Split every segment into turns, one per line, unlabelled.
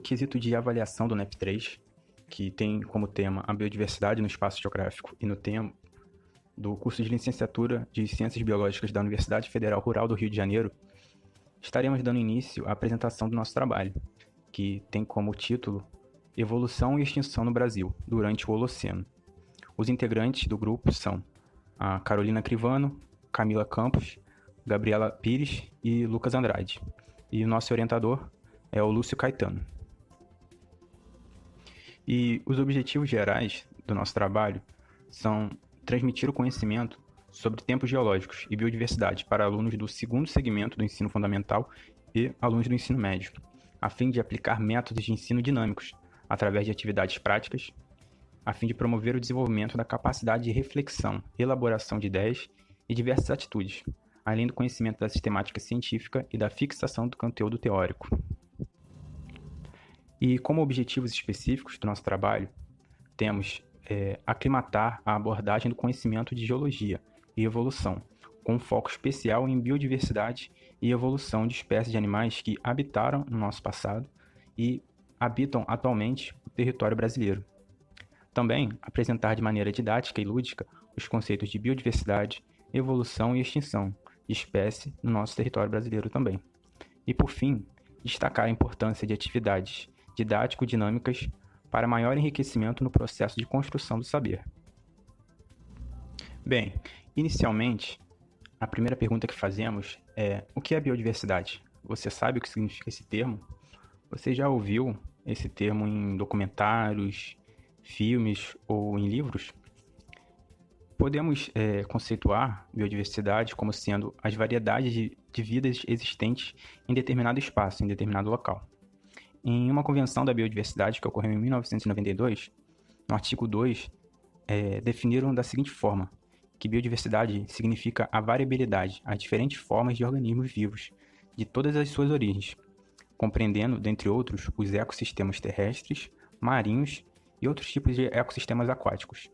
quesito de avaliação do NEP3, que tem como tema a biodiversidade no espaço geográfico e no tema do curso de licenciatura de Ciências Biológicas da Universidade Federal Rural do Rio de Janeiro, estaremos dando início à apresentação do nosso trabalho, que tem como título Evolução e Extinção no Brasil, durante o Holoceno. Os integrantes do grupo são a Carolina Crivano, Camila Campos, Gabriela Pires e Lucas Andrade. E o nosso orientador é o Lúcio Caetano. E os objetivos gerais do nosso trabalho são transmitir o conhecimento sobre tempos geológicos e biodiversidade para alunos do segundo segmento do ensino fundamental e alunos do ensino médio, a fim de aplicar métodos de ensino dinâmicos através de atividades práticas, a fim de promover o desenvolvimento da capacidade de reflexão, elaboração de ideias e diversas atitudes, além do conhecimento da sistemática científica e da fixação do conteúdo teórico. E como objetivos específicos do nosso trabalho, temos aclimatar a abordagem do conhecimento de geologia e evolução, com foco especial em biodiversidade e evolução de espécies de animais que habitaram no nosso passado e habitam atualmente o território brasileiro. Também apresentar de maneira didática e lúdica os conceitos de biodiversidade, evolução e extinção de espécie no nosso território brasileiro também. E, por fim, destacar a importância de atividades didático-dinâmicas para maior enriquecimento no processo de construção do saber. Bem, inicialmente, a primeira pergunta que fazemos é: o que é biodiversidade? Você sabe o que significa esse termo? Você já ouviu esse termo em documentários, filmes ou em livros? Podemos conceituar biodiversidade como sendo as variedades de vidas existentes em determinado espaço, em determinado local. Em uma convenção da biodiversidade que ocorreu em 1992, no artigo 2, definiram da seguinte forma, que biodiversidade significa a variabilidade, as diferentes formas de organismos vivos, de todas as suas origens, compreendendo, dentre outros, os ecossistemas terrestres, marinhos e outros tipos de ecossistemas aquáticos,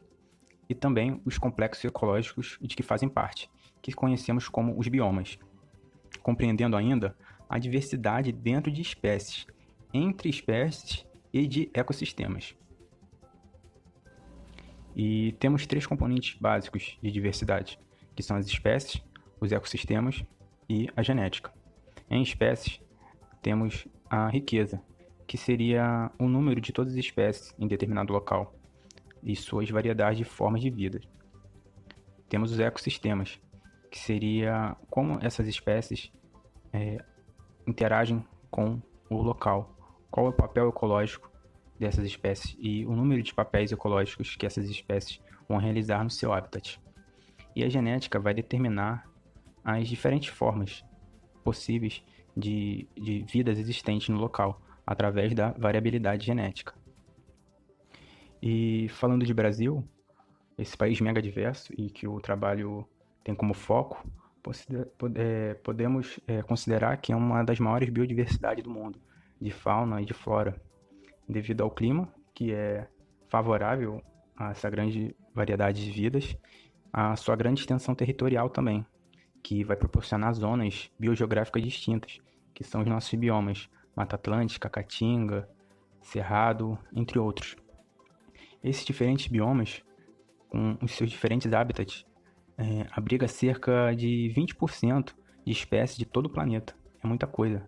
e também os complexos ecológicos de que fazem parte, que conhecemos como os biomas, compreendendo ainda a diversidade dentro de espécies, entre espécies e de ecossistemas. E temos 3 componentes básicos de diversidade, que são as espécies, os ecossistemas e a genética. Em espécies, temos a riqueza, que seria o número de todas as espécies em determinado local e suas variedades de formas de vida. Temos os ecossistemas, que seria como essas espécies interagem com o local, qual é o papel ecológico dessas espécies e o número de papéis ecológicos que essas espécies vão realizar no seu habitat. E a genética vai determinar as diferentes formas possíveis de vidas existentes no local, através da variabilidade genética. E falando de Brasil, esse país mega diverso e que o trabalho tem como foco, podemos considerar que é uma das maiores biodiversidades do mundo, de fauna e de flora, devido ao clima, que é favorável a essa grande variedade de vidas, a sua grande extensão territorial também, que vai proporcionar zonas biogeográficas distintas, que são os nossos biomas, Mata Atlântica, Caatinga, Cerrado, entre outros. Esses diferentes biomas, com os seus diferentes habitats, abriga cerca de 20% de espécies de todo o planeta. É muita coisa.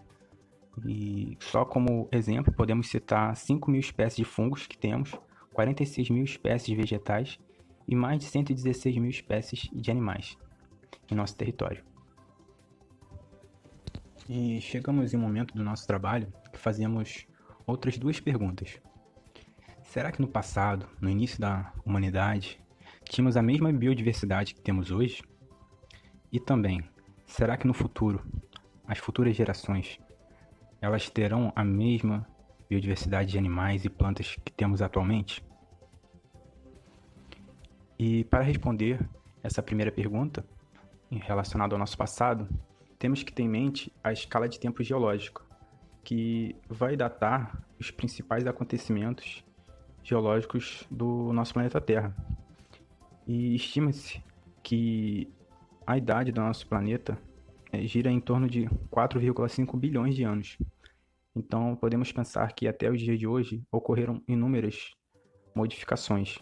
E só como exemplo, podemos citar 5.000 espécies de fungos que temos, 46.000 espécies de vegetais e mais de 116.000 espécies de animais em nosso território. E chegamos em um momento do nosso trabalho que fazemos outras 2 perguntas. Será que no passado, no início da humanidade, tínhamos a mesma biodiversidade que temos hoje? E também, será que no futuro, as futuras gerações, elas terão a mesma biodiversidade de animais e plantas que temos atualmente? E para responder essa primeira pergunta, relacionada ao nosso passado, temos que ter em mente a escala de tempo geológico, que vai datar os principais acontecimentos geológicos do nosso planeta Terra. E estima-se que a idade do nosso planeta gira em torno de 4,5 bilhões de anos. Então, podemos pensar que até o dia de hoje ocorreram inúmeras modificações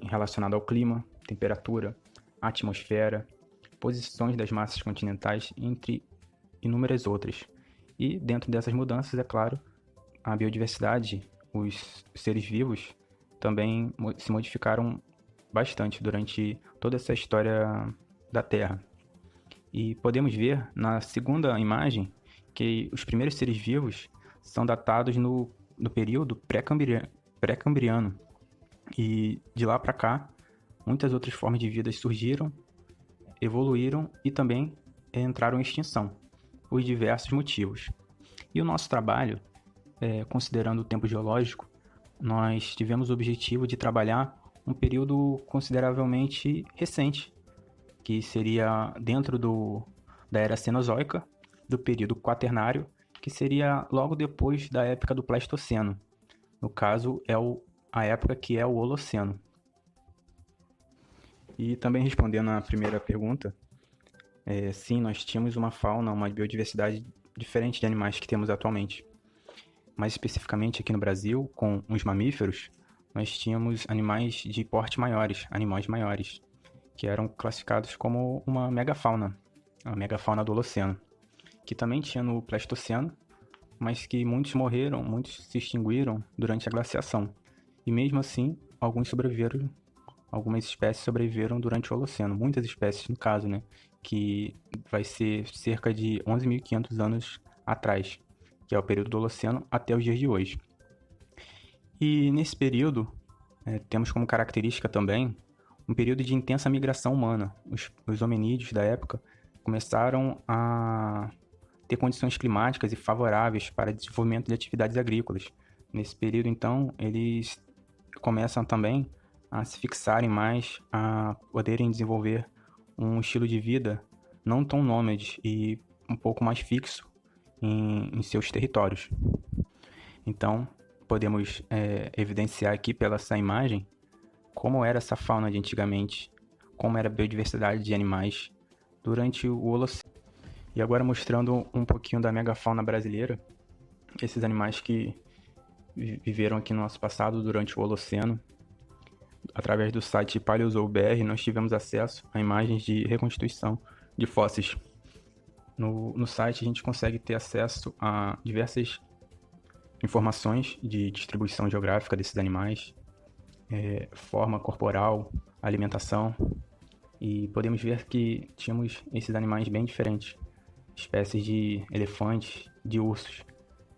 relacionadas ao clima, temperatura, atmosfera, posições das massas continentais, entre inúmeras outras. E dentro dessas mudanças, é claro, a biodiversidade, os seres vivos também se modificaram bastante durante toda essa história da Terra. E podemos ver na segunda imagem que os primeiros seres vivos são datados no período pré-cambriano. E de lá para cá, muitas outras formas de vida surgiram, evoluíram e também entraram em extinção, por diversos motivos. E o nosso trabalho, considerando o tempo geológico, nós tivemos o objetivo de trabalhar um período consideravelmente recente, que seria dentro da Era Cenozoica, do período Quaternário, que seria logo depois da época do Pleistoceno. No caso, a época que é o Holoceno. E também respondendo à primeira pergunta, sim, nós tínhamos uma fauna, uma biodiversidade diferente de animais que temos atualmente. Mais especificamente aqui no Brasil, com os mamíferos, nós tínhamos animais de porte maiores, animais maiores, que eram classificados como uma megafauna, a megafauna do Holoceno, que também tinha no Pleistoceno, mas que muitos morreram, muitos se extinguiram durante a glaciação. E mesmo assim, algumas espécies sobreviveram durante o Holoceno, muitas espécies no caso, né, que vai ser cerca de 11.500 anos atrás, que é o período do Holoceno até os dias de hoje. E nesse período, temos como característica também um período de intensa migração humana. Os hominídeos da época começaram a ter condições climáticas e favoráveis para desenvolvimento de atividades agrícolas. Nesse período, então, eles começam também a se fixarem mais, a poderem desenvolver um estilo de vida não tão nômade e um pouco mais fixo em seus territórios. Então, podemos evidenciar aqui pela essa imagem como era essa fauna de antigamente, como era a biodiversidade de animais durante o Holoceno. E agora mostrando um pouquinho da megafauna brasileira, esses animais que viveram aqui no nosso passado durante o Holoceno. Através do site PaleoZooBR, nós tivemos acesso a imagens de reconstituição de fósseis. No site a gente consegue ter acesso a diversas informações de distribuição geográfica desses animais, forma corporal, alimentação, e podemos ver que tínhamos esses animais bem diferentes, espécies de elefantes, de ursos,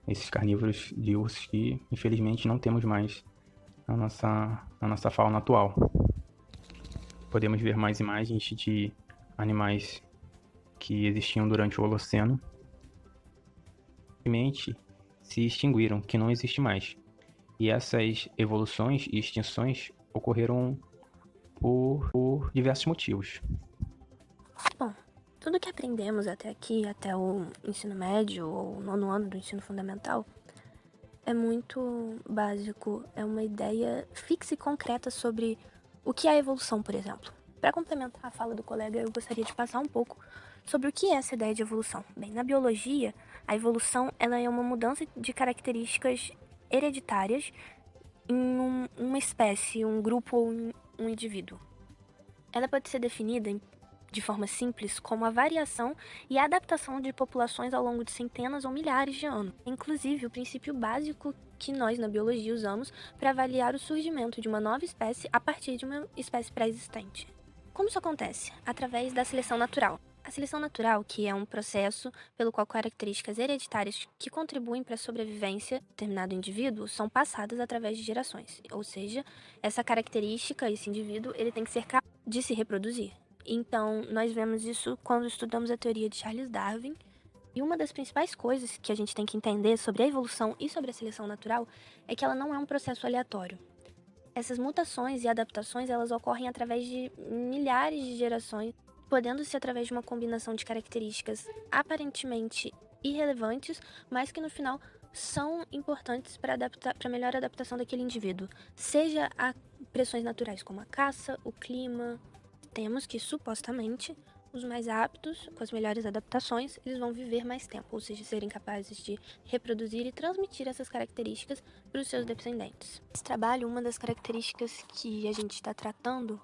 esses carnívoros de ursos que infelizmente não temos mais na nossa fauna atual. Podemos ver mais imagens de animais que existiam durante o Holoceno, simplesmente se extinguiram, que não existe mais. E essas evoluções e extinções ocorreram por diversos motivos.
Bom, tudo que aprendemos até aqui, até o ensino médio ou nono ano do ensino fundamental, é muito básico, é uma ideia fixa e concreta sobre o que é a evolução, por exemplo. Para complementar a fala do colega, eu gostaria de passar um pouco sobre o que é essa ideia de evolução. Bem, na biologia, a evolução ela é uma mudança de características hereditárias em uma espécie, um grupo ou um indivíduo. Ela pode ser definida de forma simples como a variação e a adaptação de populações ao longo de centenas ou milhares de anos. Inclusive, o princípio básico que nós na biologia usamos para avaliar o surgimento de uma nova espécie a partir de uma espécie pré-existente. Como isso acontece? Através da seleção natural. A seleção natural, que é um processo pelo qual características hereditárias que contribuem para a sobrevivência de determinado indivíduo são passadas através de gerações. Ou seja, essa característica, esse indivíduo, ele tem que ser capaz de se reproduzir. Então, nós vemos isso quando estudamos a teoria de Charles Darwin. E uma das principais coisas que a gente tem que entender sobre a evolução e sobre a seleção natural é que ela não é um processo aleatório. Essas mutações e adaptações, elas ocorrem através de milhares de gerações, podendo-se através de uma combinação de características aparentemente irrelevantes, mas que no final são importantes para a melhor adaptação daquele indivíduo, seja a pressões naturais como a caça, o clima. Temos que, supostamente, Os mais aptos, com as melhores adaptações, eles vão viver mais tempo, ou seja, serem capazes de reproduzir e transmitir essas características para os seus descendentes. Nesse trabalho, uma das características que a gente está tratando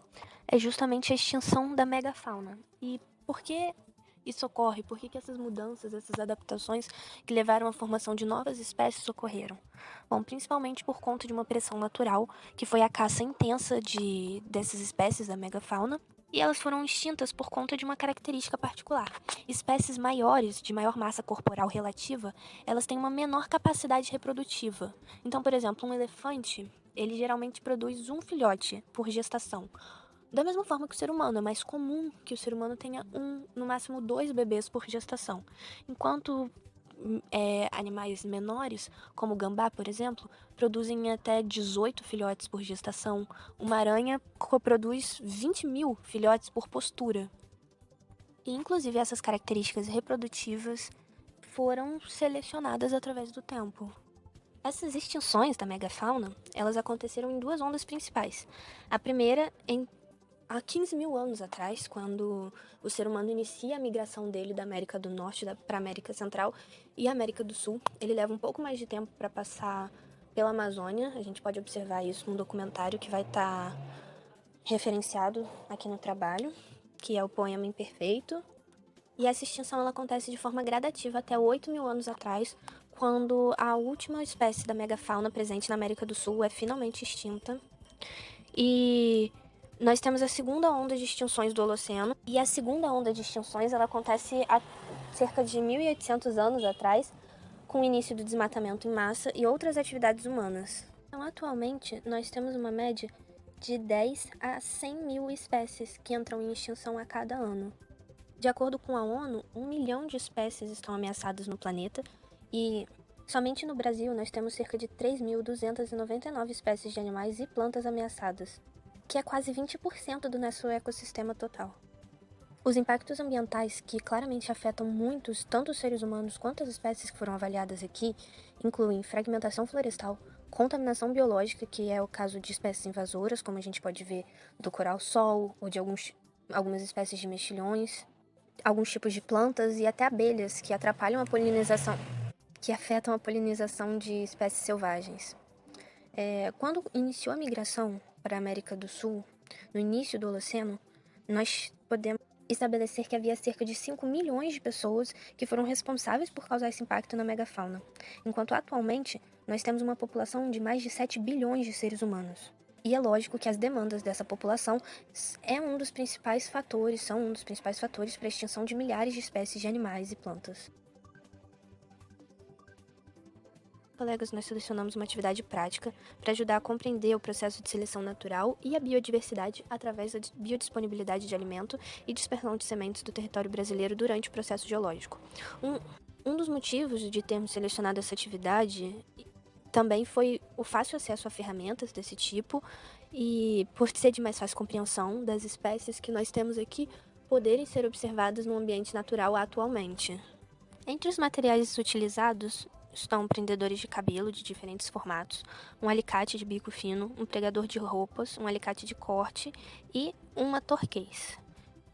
é justamente a extinção da megafauna. E por que isso ocorre? Por que essas mudanças, essas adaptações que levaram à formação de novas espécies ocorreram? Bom, principalmente por conta de uma pressão natural, que foi a caça intensa dessas espécies da megafauna, e elas foram extintas por conta de uma característica particular. Espécies maiores, de maior massa corporal relativa, elas têm uma menor capacidade reprodutiva. Então, por exemplo, um elefante, ele geralmente produz um filhote por gestação. Da mesma forma que o ser humano, é mais comum que o ser humano tenha no máximo 2 bebês por gestação. Enquanto animais menores, como o gambá, por exemplo, produzem até 18 filhotes por gestação. Uma aranha produz 20 mil filhotes por postura. E, inclusive, essas características reprodutivas foram selecionadas através do tempo. Essas extinções da megafauna, elas aconteceram em 2 ondas principais. A primeira há 15 mil anos atrás, quando o ser humano inicia a migração dele da América do Norte para a América Central e a América do Sul. Ele leva um pouco mais de tempo para passar pela Amazônia. A gente pode observar isso num documentário que vai estar referenciado aqui no trabalho, que é o Poema Imperfeito. E essa extinção ela acontece de forma gradativa até 8 mil anos atrás, quando a última espécie da megafauna presente na América do Sul é finalmente extinta. E nós temos a segunda onda de extinções do Holoceno, e a segunda onda de extinções ela acontece há cerca de 1.800 anos atrás, com o início do desmatamento em massa e outras atividades humanas. Então, atualmente, nós temos uma média de 10 a 100 mil espécies que entram em extinção a cada ano. De acordo com a ONU, 1 milhão de espécies estão ameaçadas no planeta, e somente no Brasil nós temos cerca de 3.299 espécies de animais e plantas ameaçadas, que é quase 20% do nosso ecossistema total. Os impactos ambientais que claramente afetam muitos, tanto os seres humanos quanto as espécies que foram avaliadas aqui, incluem fragmentação florestal, contaminação biológica, que é o caso de espécies invasoras, como a gente pode ver do coral-sol ou de algumas espécies de mexilhões, alguns tipos de plantas e até abelhas que atrapalham a polinização, que afetam a polinização de espécies selvagens. Quando iniciou a migração para a América do Sul, no início do Holoceno, nós podemos estabelecer que havia cerca de 5 milhões de pessoas que foram responsáveis por causar esse impacto na megafauna, enquanto atualmente nós temos uma população de mais de 7 bilhões de seres humanos. E é lógico que as demandas dessa população são um dos principais fatores para a extinção de milhares de espécies de animais e plantas. Colegas, nós selecionamos uma atividade prática para ajudar a compreender o processo de seleção natural e a biodiversidade através da biodisponibilidade de alimento e dispersão de sementes do território brasileiro durante o processo geológico. Um dos motivos de termos selecionado essa atividade também foi o fácil acesso a ferramentas desse tipo e, por ser de mais fácil compreensão das espécies que nós temos aqui, poderem ser observadas no ambiente natural atualmente. Entre os materiais utilizados estão prendedores de cabelo de diferentes formatos, um alicate de bico fino, um pregador de roupas, um alicate de corte e uma torquês,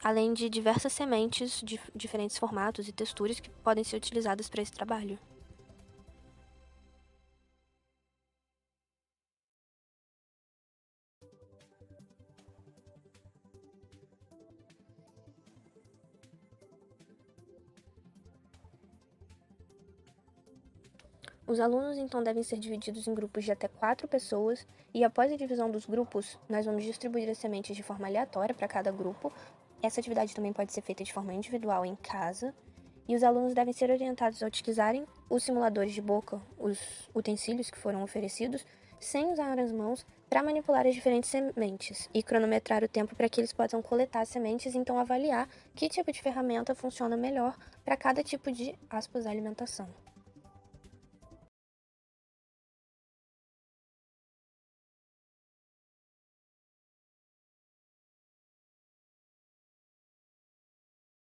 além de diversas sementes de diferentes formatos e texturas que podem ser utilizadas para esse trabalho. Os alunos, então, devem ser divididos em grupos de até 4 pessoas e, após a divisão dos grupos, nós vamos distribuir as sementes de forma aleatória para cada grupo. Essa atividade também pode ser feita de forma individual em casa. E os alunos devem ser orientados a utilizarem os simuladores de boca, os utensílios que foram oferecidos, sem usar as mãos, para manipular as diferentes sementes e cronometrar o tempo para que eles possam coletar as sementes e então avaliar que tipo de ferramenta funciona melhor para cada tipo de, alimentação.